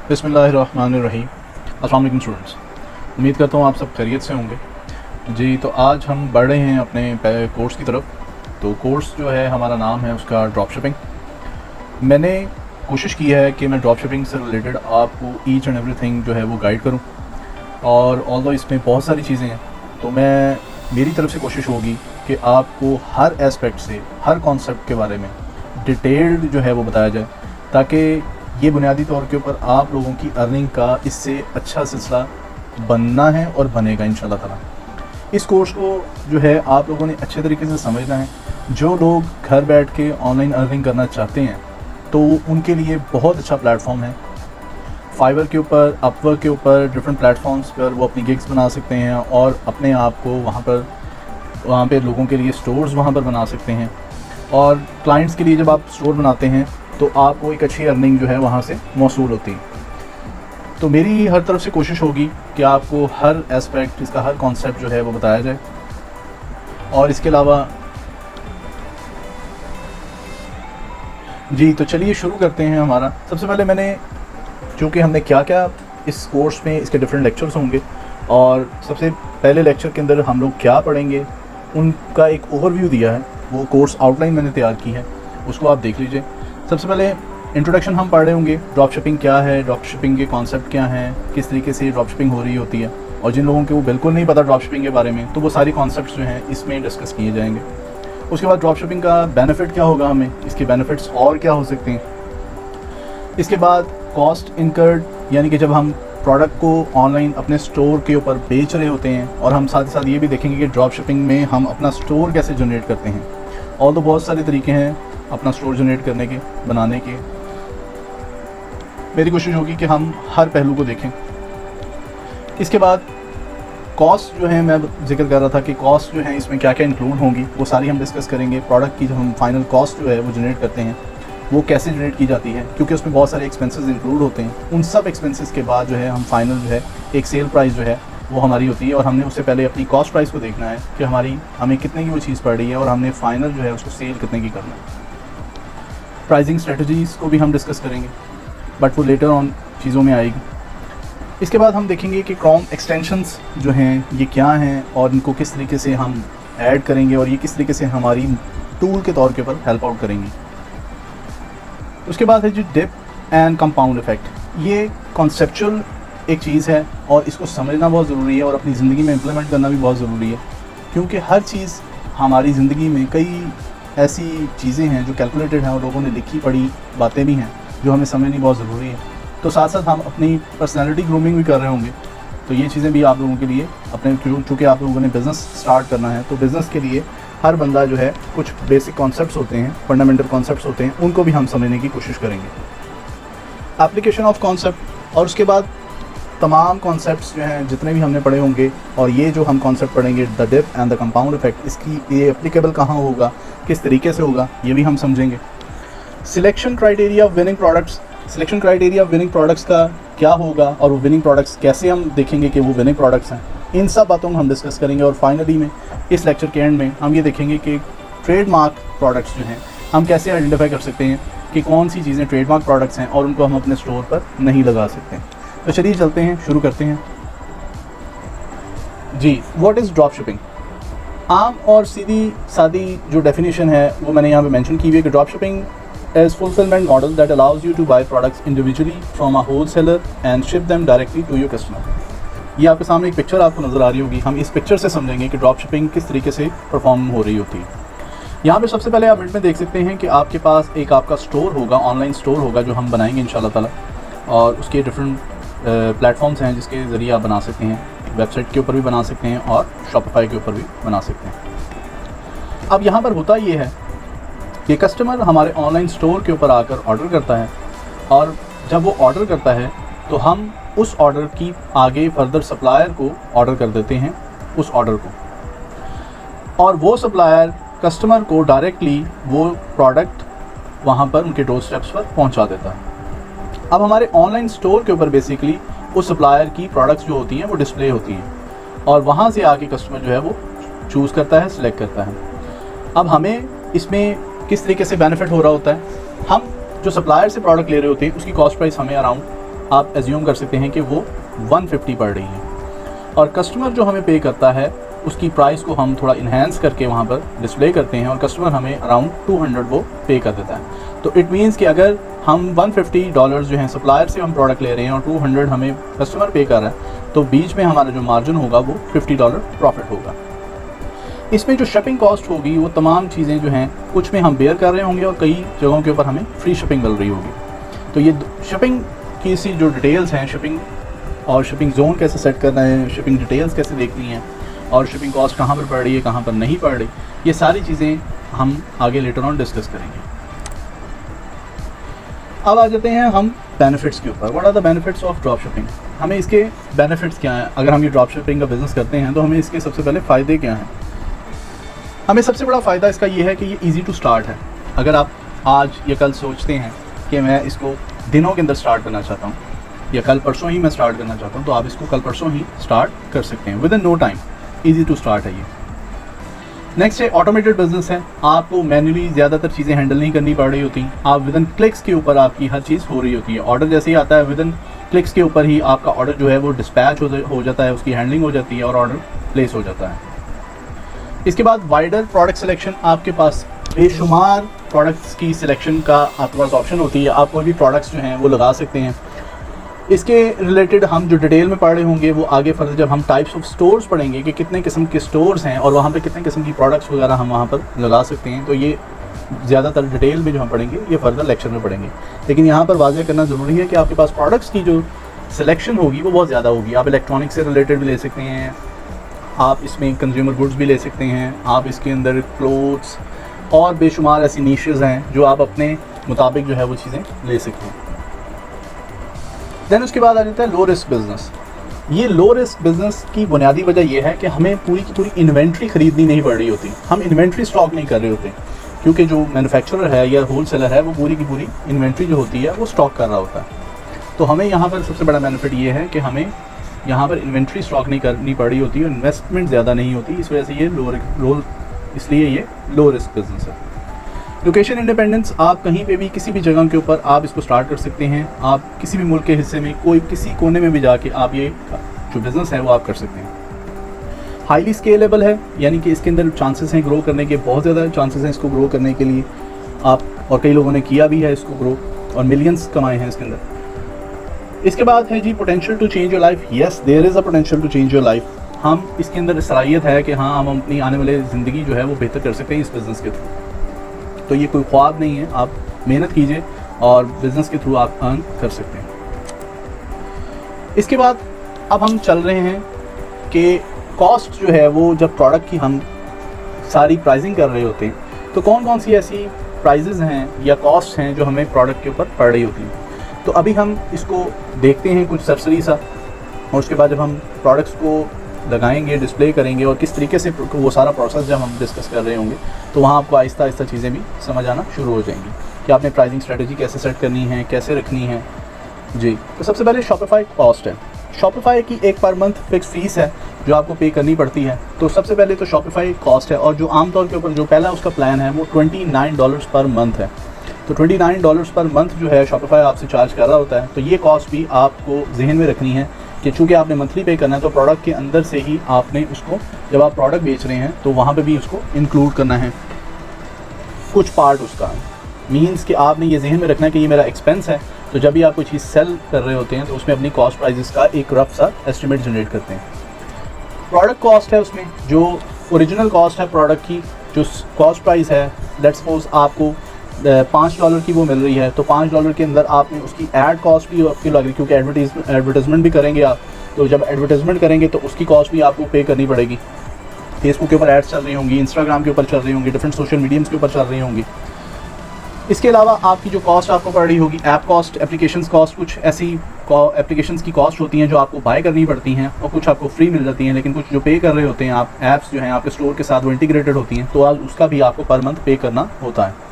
बिस्मिल्लाहिर्रहमानिर्रहीम। अस्सलाम वालेकुम स्टूडेंट्स, उम्मीद करता हूँ आप सब खैरियत से होंगे जी। तो आज हम बढ़ रहे हैं अपने कोर्स की तरफ। तो कोर्स जो है हमारा नाम है उसका ड्रॉप शिपिंग। मैंने कोशिश की है कि मैं ड्रॉप शिपिंग से रिलेटेड आपको ईच एंड एवरीथिंग जो है वो गाइड करूँ, और ऑल्दो इसमें बहुत सारी चीज़ें हैं तो मेरी तरफ से कोशिश होगी कि आपको हर एस्पेक्ट से, हर कॉन्सेप्ट के बारे में डिटेल्ड जो है वो बताया जाए, ताकि ये बुनियादी तौर के ऊपर आप लोगों की अर्निंग का इससे अच्छा सिलसिला बनना है और बनेगा इंशाल्लाह ताला। इस कोर्स को जो है आप लोगों ने अच्छे तरीके से समझना है। जो लोग घर बैठ के ऑनलाइन अर्निंग करना चाहते हैं तो उनके लिए बहुत अच्छा प्लेटफॉर्म है। फाइवर के ऊपर, अपवर्क के ऊपर, डिफरेंट प्लेटफॉर्म्स पर वो अपनी गिग्स बना सकते हैं और अपने आप को वहाँ पे लोगों के लिए स्टोर्स वहाँ पर बना सकते हैं। और क्लाइंट्स के लिए जब आप स्टोर बनाते हैं तो आपको एक अच्छी अर्निंग जो है वहाँ से मौसूल होती है। तो मेरी हर तरफ से कोशिश होगी कि आपको हर एस्पेक्ट, इसका हर कॉन्सेप्ट जो है वो बताया जाए। और इसके अलावा जी, तो चलिए शुरू करते हैं। हमारा सबसे पहले मैंने, चूँकि हमने क्या क्या इस कोर्स में, इसके डिफरेंट लेक्चर्स होंगे और सबसे पहले लेक्चर के अंदर हम लोग क्या पढ़ेंगे उनका एक ओवरव्यू दिया है। वो कोर्स आउटलाइन मैंने तैयार की है, उसको आप देख लीजिए। सबसे पहले इंट्रोडक्शन हम पढ़ रहे होंगे, ड्रॉप शिपिंग क्या है, ड्रॉप शिपिंग के कॉन्सेप्ट क्या हैं, किस तरीके से ड्रॉप शिपिंग हो रही होती है। और जिन लोगों को वो बिल्कुल नहीं पता ड्रॉप शिपिंग के बारे में, तो वो सारी कॉन्सेप्ट्स जो हैं इसमें डिस्कस किए जाएंगे। उसके बाद ड्रॉप शिपिंग का बेनिफिट क्या होगा, हमें इसके बेनिफिट्स और क्या हो सकते हैं। इसके बाद कॉस्ट इनकर्ड, यानी कि जब हम प्रोडक्ट को ऑनलाइन अपने स्टोर के ऊपर बेच रहे होते हैं, और हम साथ ही साथ ये भी देखेंगे कि ड्रॉप शिपिंग में हम अपना स्टोर कैसे जनरेट करते हैं। और तो बहुत सारे तरीके हैं अपना स्टोर जनरेट करने के, बनाने के। मेरी कोशिश होगी कि हम हर पहलू को देखें। इसके बाद कॉस्ट जो है, मैं जिक्र कर रहा था कि कॉस्ट जो है इसमें क्या क्या इंक्लूड होंगी, वो सारी हम डिस्कस करेंगे। प्रोडक्ट की जो हम फाइनल कॉस्ट जो है वो जनरेट करते हैं, वो कैसे जनरेट की जाती है, क्योंकि उसमें बहुत सारे एक्सपेंसेस इंक्लूड होते हैं। उन सब एक्सपेंसेस के बाद जो है हम फाइनल जो है एक सेल प्राइस जो है वो हमारी होती है। और हमने उससे पहले अपनी कॉस्ट प्राइस को देखना है कि हमें कितने की वो चीज़ पड़ रही है, और हमने फाइनल जो है उसको सेल कितने की करना है। प्राइसिंग स्ट्रेटजीज़ को भी हम डिस्कस करेंगे, बट वो लेटर ऑन चीज़ों में आएगी। इसके बाद हम देखेंगे कि क्रोम एक्सटेंशंस जो हैं ये क्या हैं और इनको किस तरीके से हम ऐड करेंगे, और ये किस तरीके से हमारी टूल के तौर के ऊपर हेल्प आउट करेंगी। उसके बाद है जो डिप एंड कंपाउंड इफ़ेक्ट। ये कॉन्सेप्चुअल एक चीज़ है और इसको समझना बहुत ज़रूरी है और अपनी ज़िंदगी में इम्प्लीमेंट करना भी बहुत ज़रूरी है, क्योंकि हर चीज़ हमारी ज़िंदगी में कई ऐसी चीज़ें हैं जो कैलकुलेटेड हैं और लोगों ने लिखी पढ़ी बातें भी हैं जो हमें समझनी बहुत ज़रूरी है। तो साथ साथ हम अपनी पर्सनैलिटी ग्रूमिंग भी कर रहे होंगे, तो ये चीज़ें भी आप लोगों के लिए अपने, चूँकि आप लोगों ने बिज़नेस स्टार्ट करना है, तो बिज़नेस के लिए हर बंदा जो है कुछ बेसिक कॉन्सेप्ट्स होते हैं, फंडामेंटल कॉन्सेप्ट्स होते हैं, उनको भी हम समझने की कोशिश करेंगे। एप्लीकेशन ऑफ कॉन्सेप्ट, और उसके बाद तमाम कॉन्सेप्ट्स जो हैं जितने भी हमने पढ़े होंगे, और ये जो हम कॉन्सेप्ट पढ़ेंगे the dip and the compound effect, इसकी ये एप्लीकेबल कहाँ होगा, किस तरीके से होगा, ये भी हम समझेंगे। Selection criteria of winning products, selection criteria of winning products का क्या होगा, और वो विनिंग प्रोडक्ट्स कैसे हम देखेंगे कि वो विनिंग प्रोडक्ट्स हैं, इन सब बातों को हम डिस्कस करेंगे। और फाइनली में इस लेक्चर के एंड में हम ये देखेंगे कि ट्रेडमार्क प्रोडक्ट्स जो हैं हम कैसे आइडेंटिफाई कर सकते हैं कि कौन सी चीज़ें ट्रेडमार्क प्रोडक्ट्स हैं और उनको हम अपने स्टोर पर नहीं लगा सकते। तो चलिए चलते हैं, शुरू करते हैं जी। What is drop shipping? आम और सीधी सादी जो डेफिनेशन है वो मैंने यहाँ पे मेंशन की हुई है कि drop shipping is fulfilment model that allows you to buy products individually from a wholesaler and ship them directly to your customer. ये आपके सामने एक पिक्चर आपको नज़र आ रही होगी। हम इस पिक्चर से समझेंगे कि ड्रॉप शिपिंग किस तरीके से परफॉर्म हो रही होती है। यहाँ पे सबसे पहले आप मिनट में देख सकते हैं कि आपके पास एक आपका स्टोर होगा, ऑनलाइन स्टोर होगा जो हम बनाएंगे इंशाल्लाह ताला, और उसके डिफरेंट प्लेटफॉर्म्स हैं जिसके ज़रिए आप बना सकते हैं। वेबसाइट के ऊपर भी बना सकते हैं और शॉपिफाई के ऊपर भी बना सकते हैं। अब यहाँ पर होता ये है कि कस्टमर हमारे ऑनलाइन स्टोर के ऊपर आकर ऑर्डर करता है, और जब वो ऑर्डर करता है तो हम उस ऑर्डर की आगे फर्दर सप्लायर को ऑर्डर कर देते हैं उस ऑर्डर को, और वो सप्लायर कस्टमर को डायरेक्टली वो प्रोडक्ट वहाँ पर उनके डोर स्टेप्स पर पहुँचा देता है। अब हमारे ऑनलाइन स्टोर के ऊपर बेसिकली उस सप्लायर की प्रोडक्ट्स जो होती हैं वो डिस्प्ले होती हैं, और वहाँ से आके कस्टमर जो है वो चूज़ करता है, सिलेक्ट करता है। अब हमें इसमें किस तरीके से बेनिफिट हो रहा होता है, हम जो सप्लायर से प्रोडक्ट ले रहे होते हैं उसकी कॉस्ट प्राइस हमें अराउंड आप एज्यूम कर सकते हैं कि वो 150 पड़ रही है, और कस्टमर जो हमें पे करता है उसकी प्राइस को हम थोड़ा इन्हेंस करके वहाँ पर डिस्प्ले करते हैं और कस्टमर हमें अराउंड 200 वो पे कर देता है। तो इट मीन्स कि अगर हम $150 जो है सप्लायर से हम प्रोडक्ट ले रहे हैं और 200 हमें कस्टमर पे कर रहा है, तो बीच में हमारा जो मार्जिन होगा वो $50 प्रॉफिट होगा। इसमें जो शिपिंग कॉस्ट होगी वो तमाम चीज़ें जो हैं कुछ में हम बेयर कर रहे होंगे और कई जगहों के ऊपर हमें फ्री शिपिंग मिल रही होगी। तो ये शिपिंग की सी जो डिटेल्स हैं, शिपिंग और शिपिंग जोन कैसे सेट करना है, शिपिंग डिटेल्स कैसे देखनी है और शिपिंग कॉस्ट कहाँ पर पड़ रही है कहाँ पर नहीं पड़ रही, ये सारी चीज़ें हम आगे लेटर ऑन डिस्कस करेंगे। अब आ जाते हैं हम बेनिफिट्स के ऊपर। What are the benefits of drop shipping? हमें इसके बेनिफिट्स क्या हैं? अगर हम ये ड्रॉप शिपिंग का बिज़नेस करते हैं तो हमें इसके सबसे पहले फ़ायदे क्या हैं? हमें सबसे बड़ा फ़ायदा इसका ये है कि ये ईज़ी टू स्टार्ट है। अगर आप आज या कल सोचते हैं कि मैं इसको दिनों के अंदर स्टार्ट करना चाहता हूँ या कल परसों ही मैं स्टार्ट करना चाहता हूँ, तो आप इसको कल परसों ही स्टार्ट कर सकते हैं। Within no time easy to start है ये। नेक्स्ट है ऑटोमेटेड बिजनेस है। आपको मैन्युअली ज़्यादातर चीज़ें हैंडल नहीं करनी पड़ रही होती, आप विद इन क्लिक्स के ऊपर आपकी हर चीज़ हो रही होती है। ऑर्डर जैसे ही आता है विद इन क्लिक्स के ऊपर ही आपका ऑर्डर जो है वो डिस्पैच हो जाता है, उसकी हैंडलिंग हो जाती है और ऑर्डर प्लेस हो जाता है। इसके बाद वाइडर प्रोडक्ट सिलेक्शन, आपके पास बेशुमार प्रोडक्ट्स की सिलेक्शन का आपके पास ऑप्शन होती है। आप कोई भी प्रोडक्ट्स जो हैं वो लगा सकते हैं। इसके रिलेटेड हम जो डिटेल में पढ़ रहे होंगे वो आगे फर्दर जब हम टाइप्स ऑफ स्टोर्स पढ़ेंगे कि कितने किस्म के स्टोर्स हैं और वहाँ पे कितने किस्म की प्रोडक्ट्स वगैरह हम वहाँ पर लगा सकते हैं, तो ये ज़्यादातर डिटेल में जो हम पढ़ेंगे ये फर्दर लेक्चर में पढ़ेंगे। लेकिन यहाँ पर वाज़ेह करना ज़रूरी है कि आपके पास प्रोडक्ट्स की जो सिलेक्शन होगी वो बहुत ज़्यादा होगी। आप इलेक्ट्रॉनिक से रिलेटेड भी ले सकते हैं, आप इसमें कंज्यूमर गुड्स भी ले सकते हैं, आप इसके अंदर क्लोथ्स और बेशुमार ऐसी नीशेज़ हैं जो आप अपने मुताबिक जो है वो चीज़ें ले सकते हैं। देन उसके बाद आ जाता है लो रिस्क बिज़नेस। ये लो रिस्क बिज़नेस की बुनियादी वजह यह है कि हमें पूरी की पूरी इन्वेंट्री ख़रीदनी नहीं पड़ रही होती, हम इन्वेंट्री स्टॉक नहीं कर रहे होते, क्योंकि जो मैन्युफैक्चरर है या होल सेलर है वो पूरी की पूरी इन्वेंट्री जो होती है वो स्टॉक कर रहा होता है। तो हमें यहाँ पर सबसे बड़ा बेनिफिट ये है कि हमें यहाँ पर इन्वेंट्री स्टॉक नहीं करनी पड़ी होती है, इन्वेस्टमेंट ज़्यादा नहीं होती, इस वजह से ये इसलिए ये लो रिस्क बिज़नेस है। लोकेशन इंडिपेंडेंस, आप कहीं पे भी किसी भी जगह के ऊपर आप इसको स्टार्ट कर सकते हैं। आप किसी भी मुल्क के हिस्से में कोई किसी कोने में भी जाके आप ये जो बिज़नेस है वो आप कर सकते हैं। हाईली स्केलेबल है, यानी कि इसके अंदर चांसेस हैं ग्रो करने के, बहुत ज़्यादा चांसेस हैं इसको ग्रो करने के लिए आप, और कई लोगों ने किया भी है इसको ग्रो और मिलियंस कमाए हैं इसके अंदर। इसके बाद है जी potential to change your life. Yes, there is a potential to change your life. हम इसके अंदर सलाहियत है कि हाँ हम अपनी आने वाले ज़िंदगी जो है वो बेहतर कर सकते हैं इस बिज़नेस के थ्रू। तो ये कोई ख्वाब नहीं है, आप मेहनत कीजिए और बिज़नेस के थ्रू आप अर्न कर सकते हैं। इसके बाद अब हम चल रहे हैं कि कॉस्ट जो है वो जब प्रोडक्ट की हम सारी प्राइसिंग कर रहे होते हैं तो कौन कौन सी ऐसी प्राइजेज़ हैं या कॉस्ट हैं जो हमें प्रोडक्ट के ऊपर पड़ रही होती हैं। तो अभी हम इसको देखते हैं कुछ सरसरी सा, और उसके बाद जब हम प्रोडक्ट्स को लगाएंगे, डिस्प्ले करेंगे और किस तरीके से वो सारा प्रोसेस जब हम डिस्कस कर रहे होंगे तो वहाँ आपको आहिस्ता आहिस्ता चीज़ें भी समझ आना शुरू हो जाएंगी कि आपने प्राइसिंग स्ट्रेटजी कैसे सेट करनी है, कैसे रखनी है जी। तो सबसे पहले शॉपिफाई कॉस्ट है। शॉपिफाई की एक पर मंथ फिक्स फीस है जो आपको पे करनी पड़ती है। तो सबसे पहले तो शॉपिफाई कॉस्ट है, और जो आमतौर के ऊपर जो पहला उसका प्लान है वो $29 पर मंथ है। तो $29 पर मंथ जो है शॉपिफाई आपसे चार्ज कर रहा होता है। तो ये कॉस्ट भी आपको जहन में रखनी है कि चूँकि आपने मंथली पे करना है तो प्रोडक्ट के अंदर से ही आपने उसको, जब आप प्रोडक्ट बेच रहे हैं तो वहाँ पे भी उसको इंक्लूड करना है कुछ पार्ट उसका। मींस कि आपने ये जहन में रखना है कि ये मेरा एक्सपेंस है, तो जब भी आप कोई चीज़ सेल कर रहे होते हैं तो उसमें अपनी कॉस्ट प्राइजेस का एक रफ सा एस्टिमेट जनरेट करते हैं। प्रोडक्ट कॉस्ट है, उसमें जो ओरिजिनल कॉस्ट है प्रोडक्ट की, जो कॉस्ट प्राइस है, लेट्स सपोज आपको $5 की वो मिल रही है, तो $5 के अंदर आपने उसकी ऐड कॉस्ट भी आपकी लग रही, क्योंकि एडवर्टाइजमेंट भी करेंगे आप, तो जब एडवर्टाइजमेंट करेंगे तो उसकी कॉस्ट भी आपको पे करनी पड़ेगी। फेसबुक के ऊपर एड्स चल रही होंगी, इंस्टाग्राम के ऊपर चल रही होंगी, डिफरेंट सोशल मीडियम्स के ऊपर चल रही होंगी। इसके अलावा आपकी जो कॉस्ट आपको पड़ रही होगी, ऐप कॉस्ट, एप्लीकेशंस कॉस्ट, कुछ ऐसी एप्लीकेशंस की कॉस्ट होती हैं जो आपको बाय करनी पड़ती हैं और कुछ आपको फ्री मिल जाती हैं, लेकिन कुछ जो पे कर रहे होते हैं आप, ऐप्स जो हैं आपके स्टोर के साथ वो इंटीग्रेटेड होती हैं, तो आज उसका भी आपको पर मंथ पे करना होता है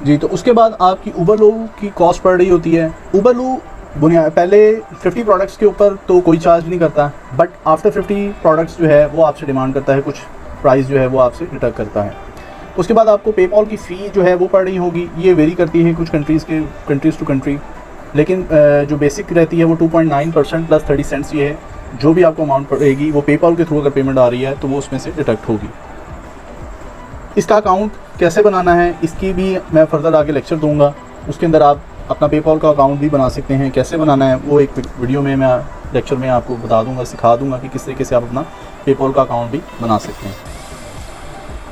जी। तो उसके बाद आपकी उबरलू की कॉस्ट पड़ रही होती है। उबरलू पहले 50 प्रोडक्ट्स के ऊपर तो कोई चार्ज नहीं करता, बट आफ्टर 50 प्रोडक्ट्स जो है वो आपसे डिमांड करता है, कुछ प्राइस जो है वो आपसे डिडक्ट करता है। उसके बाद आपको पेपॉल की फ़ी जो है वो पड़ रही होगी, ये वेरी करती है कुछ कंट्रीज़ टू कंट्री, लेकिन जो बेसिक रहती है वो 2.9% प्लस 30 सेंट्स ये है। जो भी आपको अमाउंट पड़ेगी वो पेपॉल के थ्रू अगर पेमेंट आ रही है तो वो उसमें से डिडक्ट होगी। इसका अकाउंट कैसे बनाना है इसकी भी मैं फर्दर आगे लेक्चर दूंगा, उसके अंदर आप अपना पेपॉल का अकाउंट भी बना सकते हैं। कैसे बनाना है वो एक वीडियो में मैं लेक्चर में आपको बता दूंगा, सिखा दूंगा कि किस तरीके से आप अपना पेपॉल का अकाउंट भी बना सकते हैं।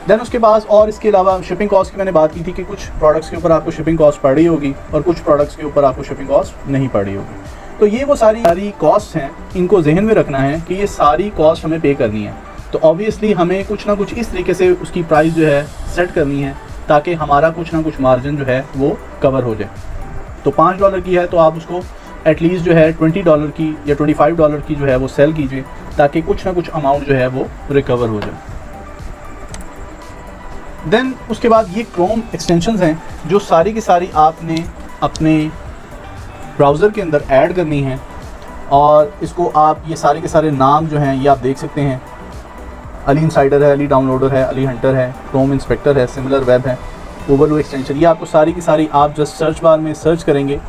देन उसके बाद और इसके अलावा शिपिंग कॉस्ट की मैंने बात की थी कि कुछ प्रोडक्ट्स के ऊपर आपको शिपिंग कॉस्ट पड़ रही होगी और कुछ प्रोडक्ट्स के ऊपर आपको शिपिंग कॉस्ट नहीं पड़ रही होगी। तो ये वो सारी कॉस्ट हैं, इनको जहन में रखना है कि ये सारी कॉस्ट हमें पे करनी है। तो ऑब्वियसली हमें कुछ ना कुछ इस तरीके से उसकी प्राइस जो है सेट करनी है ताकि हमारा कुछ ना कुछ मार्जिन जो है वो कवर हो जाए। तो $5 की है तो आप उसको एटलीस्ट जो है $20 की या $25 की जो है वो सेल कीजिए ताकि कुछ ना कुछ अमाउंट जो है वो रिकवर हो जाए। देन उसके बाद ये क्रोम एक्सटेंशंस हैं जो सारी की सारी आपने अपने ब्राउज़र के अंदर ऐड करनी है और इसको आप ये सारे के सारे नाम जो हैं ये आप देख सकते हैं। अली इनसाइडर है, अली डाउनलोडर है, अली हंटर है, क्रोम इंस्पेक्टर है, सिमिलर वेब है, ओवरव्यू एक्सटेंशन, ये आपको सारी की सारी आप जस्ट सर्च बार में सर्च करेंगे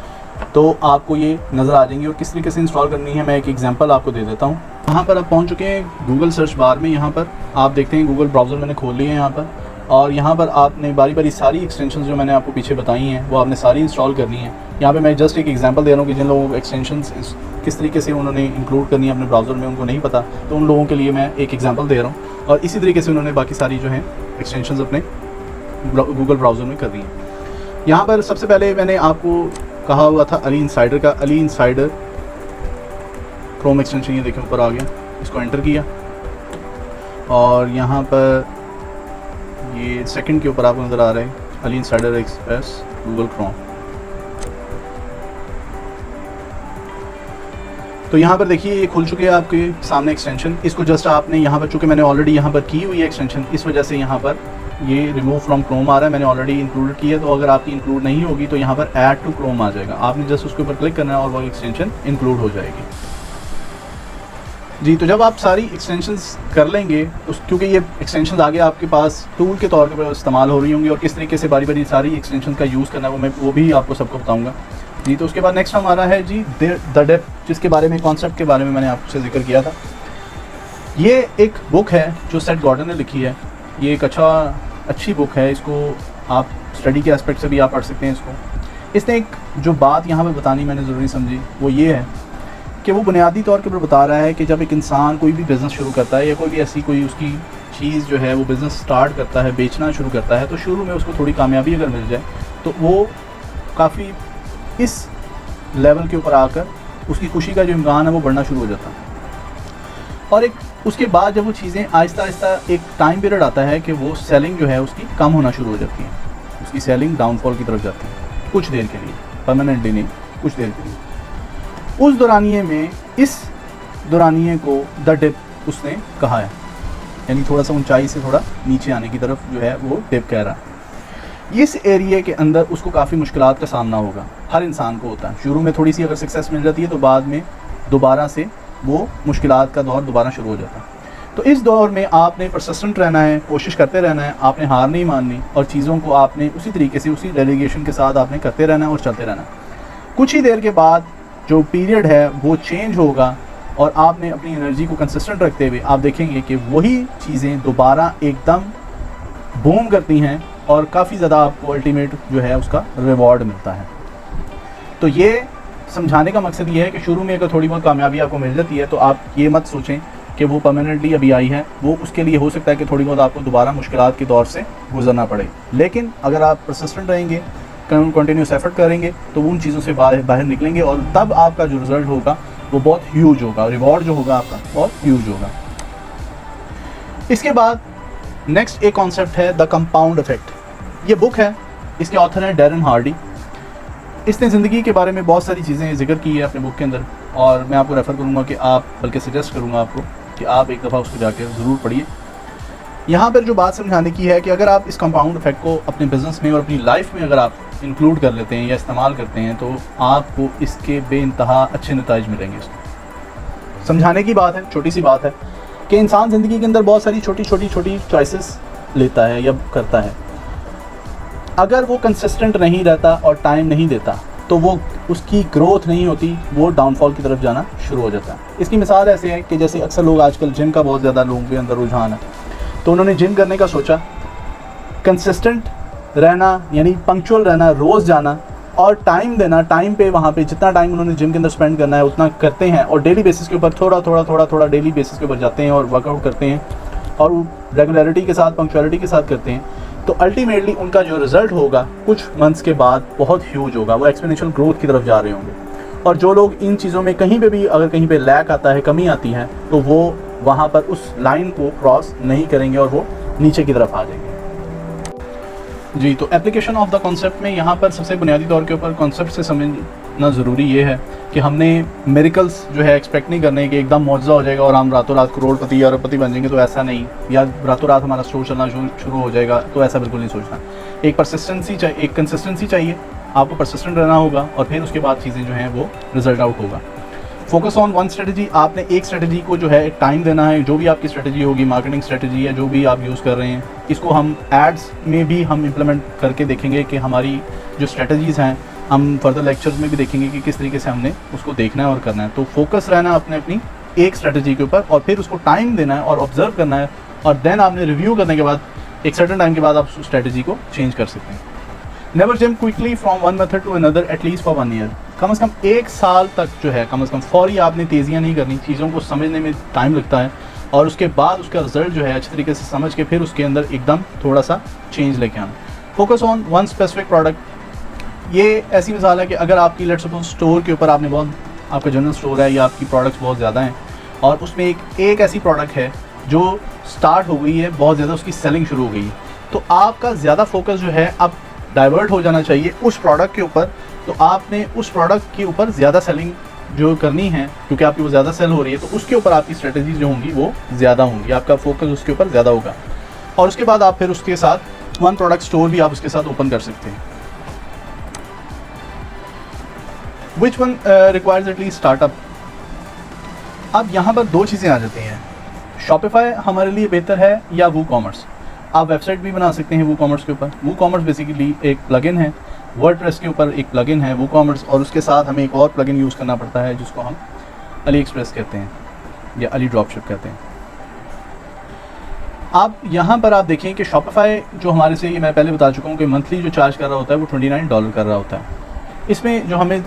तो आपको ये नज़र आ जाएंगी। और किस तरीके से इंस्टॉल करनी है मैं एक एग्जांपल आपको दे देता हूँ। यहाँ पर आप पहुँच चुके हैं गूगल सर्च बार में, यहाँ पर आप देखते हैं गूगल ब्राउज़र मैंने खोल लिया है यहाँ पर, और यहाँ पर आपने बारी बारी सारी एक्सटेंशंस जो मैंने आपको पीछे बताई हैं वो आपने सारी इंस्टॉल करनी है। यहाँ पे मैं जस्ट एक एग्जांपल दे रहा हूँ कि जिन लोगों को एक्सटेंशंस किस तरीके से उन्होंने इंक्लूड करनी है अपने ब्राउज़र में, उनको नहीं पता, तो उन लोगों के लिए मैं एक एग्जांपल दे रहा हूँ। और इसी तरीके से उन्होंने बाकी सारी जो है एक्सटेंशंस अपने गूगल ब्राउज़र में कर दी हैं। यहाँ पर सबसे पहले मैंने आपको कहा हुआ था अली इनसाइडर का, अली इनसाइडर क्रोम एक्सटेंशन, ये देखिए ऊपर आ गया, इसको एंटर किया और यहाँ पर ये सेकंड के ऊपर आपको नज़र आ रहा है Ali insider express Google Chrome. तो यहाँ पर देखिए ये खुल चुके हैं आपके सामने एक्सटेंशन। इसको जस्ट आपने यहाँ पर, चूँकि मैंने ऑलरेडी यहाँ पर की हुई है एक्सटेंशन, इस वजह से यहाँ पर ये रिमूव फ्रॉम क्रोम आ रहा है, मैंने ऑलरेडी इंक्लूड की है। तो अगर आपकी इंक्लूड नहीं होगी तो यहाँ पर ऐड टू क्रोम आ जाएगा, आपने जस्ट उसके ऊपर क्लिक करना है और वो एक्सटेंशन इंक्लूड हो जाएगी जी। तो जब आप सारी एक्सटेंशंस कर लेंगे क्योंकि ये एक्सटेंशंस आगे आपके पास टूल के तौर पर इस्तेमाल हो रही होंगी और किस तरीके से बारी बारी सारी एक्सटेंशंस का यूज़ करना है वो भी आपको सबको बताऊँगा जी। तो उसके बाद नेक्स्ट हमारा है जी द डेप्थ, जिसके बारे में कॉन्सेप्ट के बारे में मैंने आपसे जिक्र किया था। ये एक बुक है जो सेथ गॉर्डन ने लिखी है, ये एक अच्छी बुक है, इसको आप स्टडी के एस्पेक्ट से भी आप पढ़ सकते हैं इसको। इसने एक जो बात यहाँ पर बतानी मैंने ज़रूरी समझी वो ये है कि वो बुनियादी तौर के ऊपर बता रहा है कि जब एक इंसान कोई भी बिज़नेस शुरू करता है या कोई भी ऐसी कोई उसकी चीज़ जो है वो बिज़नेस स्टार्ट करता है, बेचना शुरू करता है, तो शुरू में उसको थोड़ी कामयाबी अगर मिल जाए तो वो काफ़ी इस लेवल के ऊपर आकर उसकी खुशी का जो इम्कान है वो बढ़ना शुरू हो जाता है। और एक उसके बाद जब वो चीज़ें आहिस्ता आहिस्ता एक टाइम पीरियड आता है कि वो सेलिंग जो है उसकी कम होना शुरू हो जाती है, उसकी सेलिंग डाउनफॉल की तरफ जाती है कुछ देर के लिए, परमानेंटली नहीं, कुछ देर के लिए। उस दौरानिए में, इस दौरानिए को द डिप उसने कहा है, यानी थोड़ा सा ऊंचाई से थोड़ा नीचे आने की तरफ जो है वो डिप कह रहा है। इस एरिया के अंदर उसको काफ़ी मुश्किलात का सामना होगा, हर इंसान को होता है। शुरू में थोड़ी सी अगर सक्सेस मिल जाती है तो बाद में दोबारा से वो मुश्किलात का दौर दोबारा शुरू हो जाता है। तो इस दौर में आपने परसिस्टेंट रहना है, कोशिश करते रहना है, आपने हार नहीं माननी और चीज़ों को आपने उसी तरीके से उसी डेलीगेशन के साथ आपने करते रहना है और चलते रहना है। कुछ ही देर के बाद जो पीरियड है वो चेंज होगा और आपने अपनी एनर्जी को कंसिस्टेंट रखते हुए आप देखेंगे कि वही चीज़ें दोबारा एकदम बूम करती हैं और काफ़ी ज़्यादा आपको अल्टीमेट जो है उसका रिवॉर्ड मिलता है। तो ये समझाने का मकसद ये है कि शुरू में अगर थोड़ी बहुत कामयाबी आपको मिल जाती है तो आप ये मत सोचें कि वो परमानेंटली अभी आई है, वो उसके लिए हो सकता है कि थोड़ी बहुत आपको दोबारा मुश्किलात के दौर से गुजरना पड़े। लेकिन अगर आप परसिस्टेंट रहेंगे, कंटिन्यूस एफर्ट करेंगे तो उन चीज़ों से बाहर निकलेंगे और तब आपका जो रिज़ल्ट होगा वो बहुत ह्यूज होगा, रिवॉर्ड जो होगा आपका बहुत ह्यूज होगा। इसके बाद नेक्स्ट एक कॉन्सेप्ट है द कंपाउंड इफेक्ट। ये बुक है, इसके ऑथर हैं डैरन हार्डी। इसने ज़िंदगी के बारे में बहुत सारी चीज़ें जिक्र की है अपने बुक के अंदर और मैं आपको रेफ़र करूँगा कि आप, बल्कि सजेस्ट करूँगा आपको कि आप एक दफ़ा उसको जाके ज़रूर पढ़िए। यहाँ पर जो बात समझाने की है कि अगर आप इस कंपाउंड इफेक्ट को अपने बिज़नेस में और अपनी लाइफ में अगर आप इंक्लूड कर लेते हैं या इस्तेमाल करते हैं तो आपको इसके बेइंतहा अच्छे नताइज मिलेंगे। इसको समझाने की बात है, छोटी सी बात है कि इंसान ज़िंदगी के अंदर बहुत सारी छोटी छोटी चॉइसेस लेता है या करता है, अगर वो कंसिस्टेंट नहीं रहता और टाइम नहीं देता तो वो उसकी ग्रोथ नहीं होती, वो डाउनफॉल की तरफ जाना शुरू हो जाता है। इसकी मिसाल ऐसे है कि जैसे अक्सर लोग आजकल जिम का बहुत ज़्यादा लोगों के अंदर रुझान है, तो उन्होंने जिम करने का सोचा, कंसिस्टेंट रहना यानी पंक्चुअल रहना, रोज़ जाना और टाइम देना, टाइम पे वहाँ पे जितना टाइम उन्होंने जिम के अंदर स्पेंड करना है उतना करते हैं और डेली बेसिस के ऊपर थोड़ा डेली बेसिस के ऊपर जाते हैं और वर्कआउट करते हैं और रेगुलरिटी के साथ, पंक्चुअलिटी के साथ करते हैं, तो अल्टीमेटली उनका जो रिज़ल्ट होगा कुछ मंथ्स के बाद बहुत ह्यूज होगा, वो एक्सपोनेंशियल ग्रोथ की तरफ जा रहे होंगे। और जो लोग इन चीज़ों में कहीं पे भी, अगर कहीं पे लैक आता है, कमी आती है, तो वो वहाँ पर उस लाइन को क्रॉस नहीं करेंगे और वो नीचे की तरफ आ जाएंगे। जी, तो एप्लीकेशन ऑफ द कॉन्सेप्ट में यहाँ पर सबसे बुनियादी तौर के ऊपर कॉन्सेप्ट से समझना ज़रूरी ये है कि हमने मिरेकल्स जो है एक्सपेक्ट नहीं करने कि एकदम मौजज़ा हो जाएगा और हम रातों रात करोड़पति या अरबपति बन जाएंगे, तो ऐसा नहीं, या रातों रात हमारा स्टोर चलना शुरू हो जाएगा, तो ऐसा बिल्कुल नहीं सोचना। एक परसिस्टेंसी चाहिए, एक कंसिस्टेंसी चाहिए, आपको परसिस्टेंट रहना होगा और फिर उसके बाद चीज़ें जो हैं वो रिजल्ट आउट होगा। फोकस ऑन वन स्ट्रेटजी, आपने एक स्ट्रेटजी को जो है टाइम देना है। जो भी आपकी स्ट्रेटजी होगी, मार्केटिंग स्ट्रेटजी है, जो भी आप यूज़ कर रहे हैं, इसको हम एड्स में भी हम इम्प्लीमेंट करके देखेंगे कि हमारी जो स्ट्रेटजीज़ हैं, हम फर्दर लेक्चर्स में भी देखेंगे कि किस तरीके से हमने उसको देखना है और करना है। तो फोकस रहना अपनी एक स्ट्रेटजी के ऊपर और फिर उसको टाइम देना है और ऑब्जर्व करना है, और देन आपने रिव्यू करने के बाद एक सर्टेन टाइम के बाद आप उस स्ट्रेटजी को चेंज कर सकते हैं। Never jump quickly from one method to another at least for 1 year. कम से कम 1 साल तक जो है, कम से कम फौरी आपने तेज़ियाँ नहीं करनी, चीज़ों को समझने में टाइम लगता है और उसके बाद उसका रिजल्ट जो है अच्छी तरीके से समझ के फिर उसके अंदर एकदम थोड़ा सा चेंज लेके आना। Focus on one specific product, ये ऐसी मिसाल है कि अगर आपकी लेट्स सपोज स्टोर के ऊपर आपने बहुत, आपका जनरल स्टोर है या आपकी प्रोडक्ट्स बहुत ज़्यादा हैं और उसमें एक ऐसी प्रोडक्ट है जो स्टार्ट हो गई है, बहुत ज़्यादा उसकी सेलिंग शुरू हो गई है, तो आपका ज़्यादा फोकस जो है अब डाइवर्ट हो जाना चाहिए उस प्रोडक्ट के ऊपर। तो आपने उस प्रोडक्ट के ऊपर ज़्यादा सेलिंग जो करनी है, क्योंकि आपकी वो ज़्यादा सेल हो रही है, तो उसके ऊपर आपकी स्ट्रेटजीज जो होंगी वो ज़्यादा होंगी, आपका फोकस उसके ऊपर ज़्यादा होगा। और उसके बाद आप फिर उसके साथ वन प्रोडक्ट स्टोर भी आप उसके साथ ओपन कर सकते हैं। Which one requires at least startup. अब यहाँ पर 2 चीज़ें आ जाती हैं, शॉपिफाई हमारे लिए बेहतर है या वू कॉमर्स। आप वेबसाइट भी बना सकते हैं वू कॉमर्स के ऊपर। वू कॉमर्स बेसिकली एक प्लगइन है, वर्डप्रेस के ऊपर एक प्लगइन है वू कॉमर्स, और उसके साथ हमें एक और प्लगइन यूज़ करना पड़ता है जिसको हम अली एक्सप्रेस कहते हैं या अली ड्रॉपशिप कहते हैं। आप यहाँ पर आप देखें कि शॉपिफाई जो हमारे से, ये मैं पहले बता चुका हूँ कि मंथली जो चार्ज कर रहा होता है वो $29 कर रहा होता है। इसमें जो हमें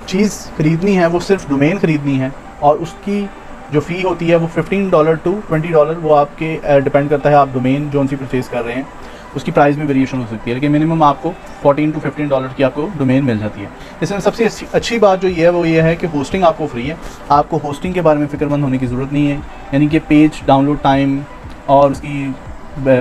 चीज़ ख़रीदनी है वो सिर्फ डोमेन ख़रीदनी है और उसकी जो फ़ी होती है वो $15 to $20, वो आपके डिपेंड करता है आप डोमेन जो उनसे परचेज़ कर रहे हैं उसकी प्राइस में वेरिएशन हो सकती है, लेकिन मिनिमम आपको $14 to $15 की आपको डोमेन मिल जाती है। इसमें सबसे अच्छी बात जो ये है वो ये है कि होस्टिंग आपको फ्री है, आपको होस्टिंग के बारे में फ़िक्रमंद होने की ज़रूरत नहीं है, यानी कि पेज डाउनलोड टाइम और उसकी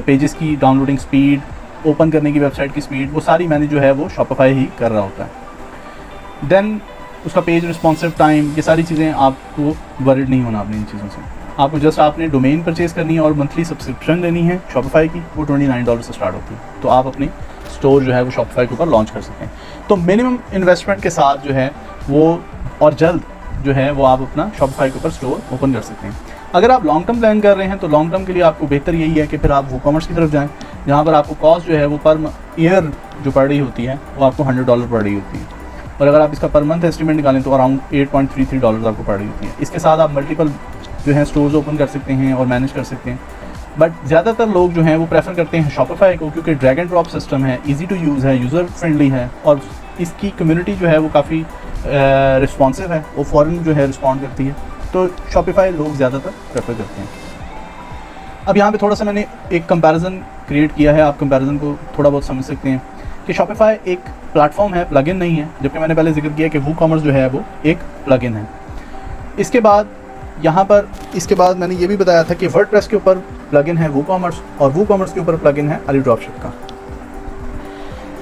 पेजेस की डाउनलोडिंग स्पीड, ओपन करने की वेबसाइट की स्पीड, वो सारी मैनेज जो है वो शॉपिफाई ही कर रहा होता है। देन उसका पेज रिस्पॉन्सिव टाइम, ये सारी चीज़ें आपको वरीड नहीं होना अपनी इन चीज़ों से। आपको जस्ट आपने डोमेन परचेज़ करनी है और मंथली सब्सक्रिप्शन लेनी है शॉपिफाई की, वो $29 से स्टार्ट होती है, तो आप अपनी स्टोर जो है वो शॉपिफाई के ऊपर लॉन्च कर सकते हैं। तो मिनिमम इन्वेस्टमेंट के साथ जो है वो और जल्द जो है वो आप अपना शॉपिफाई के ऊपर स्टोर ओपन कर सकते हैं। अगर आप लॉन्ग टर्म प्लान कर रहे हैं तो लॉन्ग टर्म के लिए आपको बेहतर यही है कि फिर आप वू कॉमर्स की तरफ जाएँ, जहाँ पर आपको कॉस्ट जो है वो पर ईयर जो पड़ रही होती है वो आपको $100 पड़ रही होती है, और अगर आप इसका पर मंथ एस्टिमेट निकालें तो अराउंड $8.33 आपको पड़ रही होती है। इसके साथ आप मल्टीपल जो है स्टोर्स ओपन कर सकते हैं और मैनेज कर सकते हैं, बट ज़्यादातर लोग जो हैं वो प्रेफर करते हैं शॉपिफाई को, क्योंकि ड्रैग एंड ड्रॉप सिस्टम है, इजी टू यूज़ है, यूज़र फ्रेंडली है और इसकी कम्युनिटी जो है वो काफ़ी रिस्पॉन्सिव है, वो फ़ौरन जो है रिस्पॉन्ड करती है, तो शॉपिफाई लोग ज़्यादातर प्रेफर करते हैं। अब यहाँ पे थोड़ा सा मैंने एक कंपैरिजन क्रिएट किया है, आप कंपैरिजन को थोड़ा बहुत समझ सकते हैं कि शॉपिफाई एक प्लेटफॉर्म है, प्लगइन नहीं है, जबकि मैंने पहले जिक्र किया कि वू कॉमर्स जो है वो एक प्लगइन है। इसके बाद यहाँ पर इसके बाद मैंने ये भी बताया था कि वर्डप्रेस के ऊपर प्लगइन है वू कॉमर्स और वू कॉमर्स के ऊपर प्लगइन है अली ड्रॉपशिप का।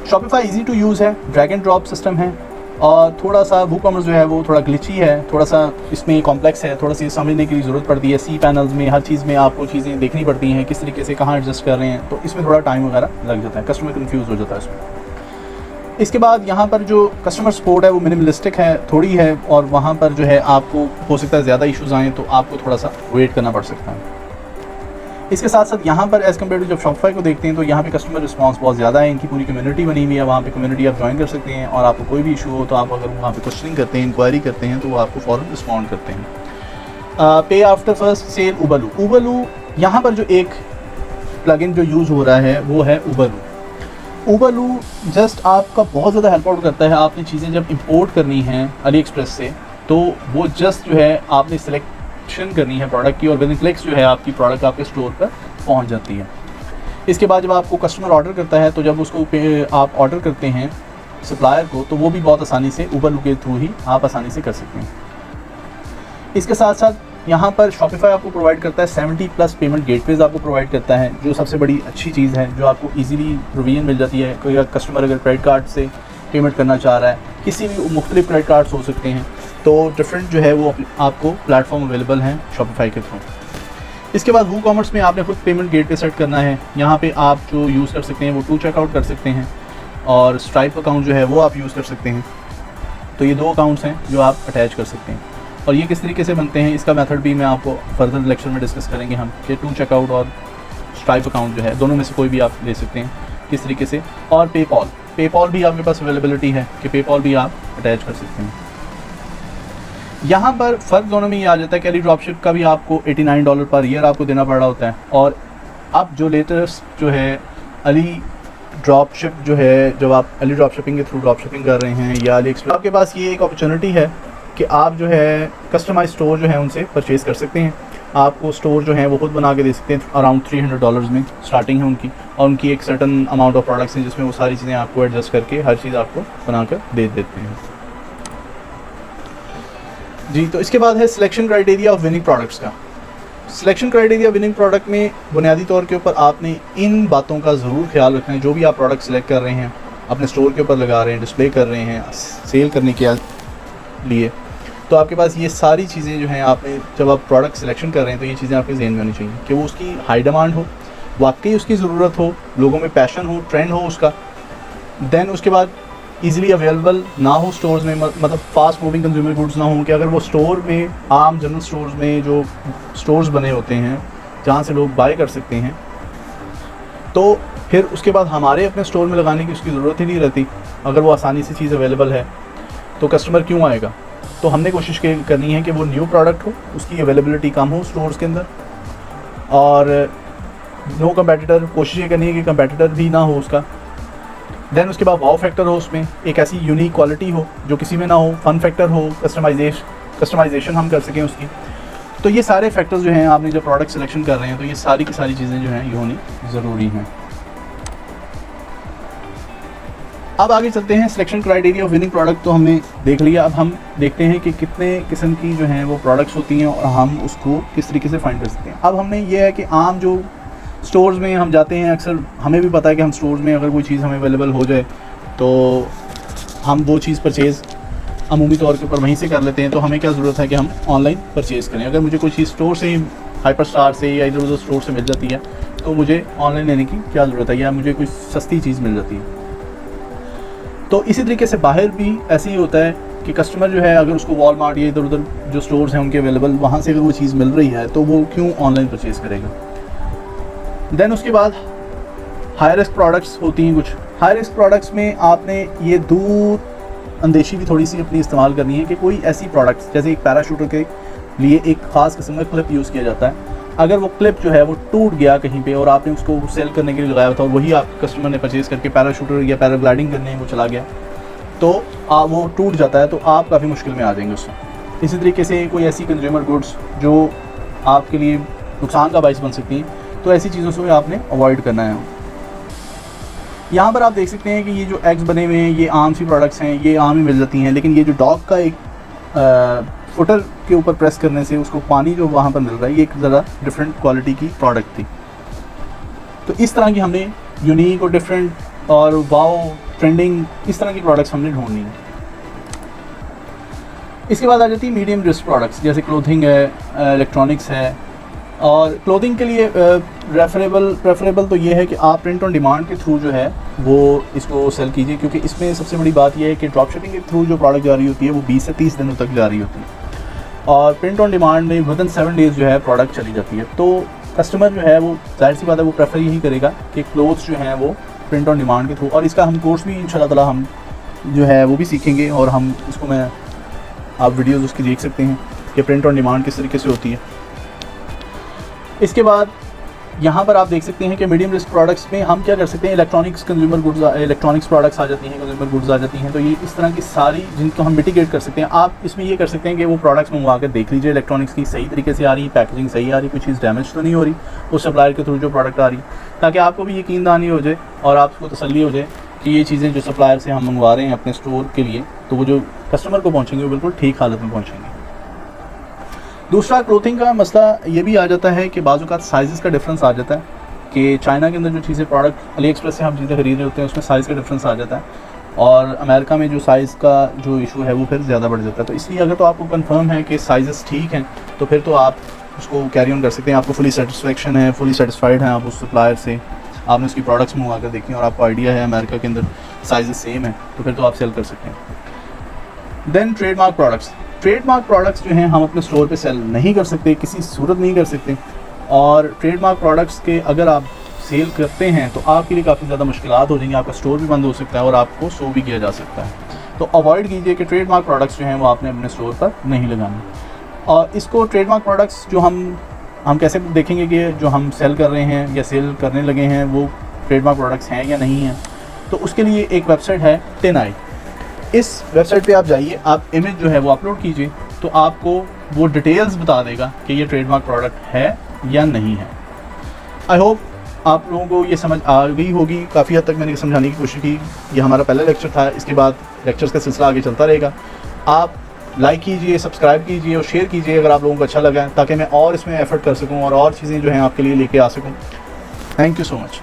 शॉपिफाई इजी टू यूज़ है, ड्रैग एंड ड्रॉप सिस्टम है, और थोड़ा सा वू कॉमर्स जो है वो थोड़ा ग्लिची है, थोड़ा सा इसमें कॉम्प्लेक्स है, थोड़ा सी समझने की ज़रूरत पड़ती है, सी पैनल्स में हर चीज़ में आपको चीज़ें देखनी पड़ती हैं, किस तरीके से कहाँ एडजस्ट कर रहे हैं, तो इसमें थोड़ा टाइम वगैरह लग जाता है, कस्टमर कन्फ्यूज़ हो जाता है इसमें। इसके बाद यहाँ पर जो कस्टमर सपोर्ट है वो मिनिमलिस्टिक है, थोड़ी है, और वहाँ पर जो है आपको हो सकता है ज़्यादा इश्यूज़ आएँ तो आपको थोड़ा सा वेट करना पड़ सकता है। इसके साथ साथ यहाँ पर एज़ कम्पेयर टू जब शॉपिफाई को देखते हैं तो यहाँ पे कस्टमर रिस्पांस बहुत ज़्यादा है, इनकी पूरी कम्युनिटी बनी हुई है, वहाँ पे कम्युनिटी आप ज्वाइन कर सकते हैं और आपको कोई भी इशू हो तो आप अगर वहाँ पे क्वेश्चनिंग करते हैं, इंक्वायरी करते हैं तो वो आपको फ़ौरन रिस्पॉन्ड करते हैं। पे आफ्टर फर्स्ट सेल उबलू। उबलू यहाँ पर जो एक प्लगइन जो यूज़ हो रहा है वो है उबलू। उबलू जस्ट आपका बहुत ज़्यादा हेल्प आउट करता है। आपने चीज़ें जब इंपोर्ट करनी हैं अली एक्सप्रेस से तो वो जस्ट जो है आपने सिलेक्शन करनी है प्रोडक्ट की और विद इन क्लिक्स जो है आपकी प्रोडक्ट आपके स्टोर पर पहुंच जाती है। इसके बाद जब आपको कस्टमर ऑर्डर करता है तो जब उसको आप ऑर्डर करते हैं सप्लायर को तो वो भी बहुत आसानी से उबलू के थ्रू ही आप आसानी से कर सकते हैं। इसके साथ साथ यहाँ पर शॉपिफाई आपको प्रोवाइड करता है 70+ पेमेंट गेटवेज आपको प्रोवाइड करता है, जो सबसे बड़ी अच्छी चीज़ है, जो आपको इजीली प्रोविजन मिल जाती है। कोई कस्टमर अगर क्रेडिट कार्ड से पेमेंट करना चाह रहा है, किसी भी मुख्तलिफ क्रेडिट कार्ड्स हो सकते हैं, तो डिफरेंट जो है वो आपको प्लेटफॉर्म अवेलेबल हैं शॉपिफाई के थ्रू। इसके बाद वू कॉमर्स में आपने खुद पेमेंट गेटवे सेट करना है। यहाँ पे आप जो यूज़ कर सकते हैं वो टू चेकआउट कर सकते हैं और स्ट्राइप अकाउंट जो है वो आप यूज़ कर सकते हैं। तो ये 2 अकाउंट्स हैं जो आप अटैच कर सकते हैं और ये किस तरीके से बनते हैं इसका मेथड भी मैं आपको फर्दर लेक्चर में डिस्कस करेंगे हम, कि टू चेकआउट और स्ट्राइप अकाउंट जो है दोनों में से कोई भी आप ले सकते हैं किस तरीके से। और पेपॉल भी आपके पास अवेलेबिलिटी है कि पेपॉल भी आप अटैच कर सकते हैं। यहाँ पर फ़र्क दोनों में ये आ जाता है कि अली ड्रॉपशिप का भी आपको $89 पर ईयर आपको देना पड़ रहा होता है और अब जो लेटेस्ट जो है अली ड्रॉपशिप जो है, जब आप अली ड्रॉपशिपिंग के थ्रू ड्रॉपशिपिंग कर रहे हैं या अली एक्सप्रेस, आपके पास ये एक अपॉर्चुनिटी है कि आप जो है कस्टमाइज स्टोर जो है उनसे परचेज़ कर सकते हैं। आपको स्टोर जो है वो खुद बना के दे सकते हैं। अराउंड $300 में स्टार्टिंग है उनकी और उनकी एक सर्टन अमाउंट ऑफ प्रोडक्ट्स हैं जिसमें वो सारी चीज़ें आपको एडजस्ट करके हर चीज़ आपको बना कर दे देते हैं जी। तो इसके बाद है selection criteria of winning products का। सिलेक्शन क्राइटेरिया विनिंग प्रोडक्ट में बुनियादी तौर के ऊपर आपने इन बातों का ज़रूर ख्याल रखना है। जो भी आप प्रोडक्ट सेलेक्ट कर रहे हैं, अपने स्टोर के ऊपर लगा रहे हैं, डिस्प्ले कर रहे हैं सेल करने के लिए, तो आपके पास ये सारी चीज़ें जो हैं, आपने जब आप प्रोडक्ट सिलेक्शन कर रहे हैं तो ये चीज़ें आपके ज़हन में होनी चाहिए कि वो उसकी हाई डिमांड हो, वाकई उसकी ज़रूरत हो, लोगों में पैशन हो, ट्रेंड हो उसका। देन उसके बाद ईज़िली अवेलेबल ना हो स्टोर्स में, मतलब फास्ट मूविंग कंज्यूमर गुड्स ना हो कि अगर वो स्टोर में, आम जनरल स्टोर्स में जो स्टोर्स बने होते हैं जहाँ से लोग बाय कर सकते हैं, तो फिर उसके बाद हमारे अपने स्टोर में लगाने की उसकी ज़रूरत ही नहीं रहती। अगर वो आसानी से चीज़ अवेलेबल है तो कस्टमर क्यों आएगा। तो हमने कोशिश करनी है कि वो न्यू प्रोडक्ट हो, उसकी अवेलेबिलिटी कम हो स्टोर्स के अंदर, और नो कंपेटिटर, कोशिश ये करनी है कि कंपेटिटर भी ना हो उसका। देन उसके बाद वाव फैक्टर हो, उसमें एक ऐसी यूनिक क्वालिटी हो जो किसी में ना हो, फन फैक्टर हो, कस्टमाइजेशन हम कर सकें उसकी। तो ये सारे फैक्टर्स जो हैं आपने जब प्रोडक्ट सिलेक्शन कर रहे हैं तो ये सारी की सारी चीज़ें जो हैं ये होनी ज़रूरी हैं। अब आगे चलते हैं। Selection criteria of winning product तो हमने देख लिया। अब हम देखते हैं कि कितने किस्म की जो हैं वो प्रोडक्ट्स होती हैं और हम उसको किस तरीके से फाइंड कर सकते हैं। अब हमने ये है कि आम जो स्टोर्स में हम जाते हैं, अक्सर हमें भी पता है कि हम स्टोर्स में अगर कोई चीज़ हमें अवेलेबल हो जाए तो हम वो चीज़ परचेज़ अमूमी तौर के ऊपर वहीं से कर लेते हैं। तो हमें क्या ज़रूरत है कि हम ऑनलाइन परचेज़ करें। अगर मुझे कोई चीज़ स्टोर से, हाइपर स्टार से या इधर उधर स्टोर से मिल जाती है तो मुझे ऑनलाइन लेने की क्या ज़रूरत है, या मुझे कोई सस्ती चीज़ मिल जाती है। तो इसी तरीके से बाहर भी ऐसे ही होता है कि कस्टमर जो है अगर उसको वॉलमार्ट या इधर उधर जो स्टोर्स हैं उनके अवेलेबल, वहाँ से अगर वो चीज़ मिल रही है तो वो क्यों ऑनलाइन परचेज़ करेगा। देन उसके बाद हाई रिस्क प्रोडक्ट्स होती हैं कुछ। हाई रिस्क प्रोडक्ट्स में आपने ये दूर अंदेशी भी थोड़ी सी अपनी इस्तेमाल करनी है कि कोई ऐसी प्रोडक्ट्स, जैसे एक पैराशूटर के लिए एक ख़ास किस्म का क्लिप यूज़ किया जाता है, अगर वो क्लिप जो है वो टूट गया कहीं पे और आपने उसको सेल करने के लिए लगाया था और वही आप कस्टमर ने परचेज़ करके पैराशूटर या पैराग्लाइडिंग करने वो चला गया तो वो टूट जाता है, तो आप काफ़ी मुश्किल में आ जाएंगे उससे। इसी तरीके से कोई ऐसी कंज्यूमर गुड्स जो आपके लिए नुकसान का बायस बन सकती हैं, तो ऐसी चीज़ों से आपने अवॉइड करना है। यहाँ पर आप देख सकते हैं कि ये जो एग्स बने हुए हैं ये आम सी प्रोडक्ट्स हैं, ये आम ही मिल जाती हैं, लेकिन ये जो डॉग का एक फुटर के ऊपर प्रेस करने से उसको पानी जो वहाँ पर मिल रहा है, ये एक ज़रा डिफरेंट क्वालिटी की प्रोडक्ट थी। तो इस तरह की हमने यूनिक और डिफरेंट और वाओ ट्रेंडिंग इस तरह की प्रोडक्ट्स हमने ढूंढनी है। इसके बाद आ जाती है मीडियम रिस्क प्रोडक्ट्स, जैसे क्लोथिंग है, इलेक्ट्रॉनिक्स है। और क्लोथिंग के लिए प्रेफरेबल तो ये है कि आप प्रिंट ऑन डिमांड के थ्रू जो है वो इसको सेल कीजिए, क्योंकि इसमें सबसे बड़ी बात यह है कि ड्रॉप शिपिंग के थ्रू जो प्रोडक्ट जा रही होती है वो 20 से 30 दिनों तक जा रही होती है और प्रिंट ऑन डिमांड में विदिन 7 डेज़ जो है प्रोडक्ट चली जाती है। तो कस्टमर जो है वो जाहिर सी बात है वो प्रेफर यही करेगा कि क्लोथ्स जो हैं वो प्रिंट ऑन डिमांड के थ्रू, और इसका हम कोर्स भी इंशाल्लाह ताला हम जो है वो भी सीखेंगे, और हम इसको मैं आप वीडियोज़ उसकी देख सकते हैं कि प्रिंट ऑन डिमांड किस तरीके से होती है। इसके बाद यहाँ पर आप देख सकते हैं कि मीडियम रिस्क प्रोडक्ट्स में हम क्या कर सकते हैं, electronics consumer goods, electronics products आ जाती हैं, कंज्यूमर गुड्स आ जाती हैं। तो ये इस तरह की सारी जिनको हम मिटिगेट कर सकते हैं। आप इसमें ये कर सकते हैं कि वो प्रोडक्ट्स मंगवा कर देख लीजिए इलेक्ट्रॉनिक्स की सही तरीके से आ रही है, पैकेजिंग सही आ रही है, कोई चीज़ डैमेज तो नहीं हो रही उस सप्लायर के थ्रू जो प्रोडक्ट आ रही है, ताकि आपको भी यकीन दहानी हो जाए और आपको तसल्ली हो जाए कि ये चीज़ें जो सप्लायर से हम मंगवा रहे हैं अपने स्टोर के लिए, तो वो जो कस्टमर को पहुँचेंगे वो बिल्कुल ठीक हालत में पहुँचेंगे। दूसरा क्लोथिंग का मसला ये भी आ जाता है कि बाज़ औक़ात साइज़ का डिफरेंस आ जाता है कि चाइना के अंदर जो चीज़ें प्रोडक्ट अली एक्सप्रेस से हम चीज़ें खरीद रहे होते हैं उसमें साइज़ का डिफरेंस आ जाता है, और अमेरिका में जो साइज़ का जो इशू है वो फिर ज़्यादा बढ़ जाता है। तो इसलिए अगर तो आपको कंफर्म है कि साइज़ ठीक हैं तो फिर तो आप उसको कैरी ऑन कर सकते हैं। आपको फुली सेटिस्फेक्शन है, फुली सेटिस्फाइड हैं आप उस सप्लायर से, आपने उसकी प्रोडक्ट्स मंगवा कर देखी और आपको आइडिया है अमेरिका के अंदर साइज़ सेम है, तो फिर तो आप सेल कर सकते हैं। Then trademark products, trademark products जो हैं हम अपने स्टोर पे सेल नहीं कर सकते, किसी सूरत नहीं कर सकते। और ट्रेडमार्क प्रोडक्ट्स के अगर आप सेल करते हैं तो आपके लिए काफ़ी ज़्यादा मुश्किलात हो जाएंगी, आपका स्टोर भी बंद हो सकता है और आपको शो भी किया जा सकता है। तो अवॉइड कीजिए कि ट्रेडमार्क प्रोडक्ट्स जो हैं वो आपने अपने स्टोर पर नहीं लगाने। और इसको ट्रेडमार्क प्रोडक्ट्स जो हम कैसे देखेंगे कि जो हम सेल कर रहे हैं या सेल करने लगे हैं वो ट्रेडमार्क प्रोडक्ट्स हैं या नहीं हैं, तो उसके लिए एक वेबसाइट है टेनाई। इस वेबसाइट पे आप जाइए, आप इमेज जो है वो अपलोड कीजिए, तो आपको वो डिटेल्स बता देगा कि ये ट्रेडमार्क प्रोडक्ट है या नहीं है। आई होप आप लोगों को ये समझ आ गई होगी। काफ़ी हद तक मैंने समझाने की कोशिश की। ये हमारा पहला लेक्चर था, इसके बाद लेक्चर्स का सिलसिला आगे चलता रहेगा। आप लाइक कीजिए, सब्सक्राइब कीजिए और शेयर कीजिए अगर आप लोगों को अच्छा लगा, ताकि मैं और इसमें एफर्ट कर सकूँ और चीज़ें जो हैं आपके लिए लेके आ सकूँ। Thank you so much.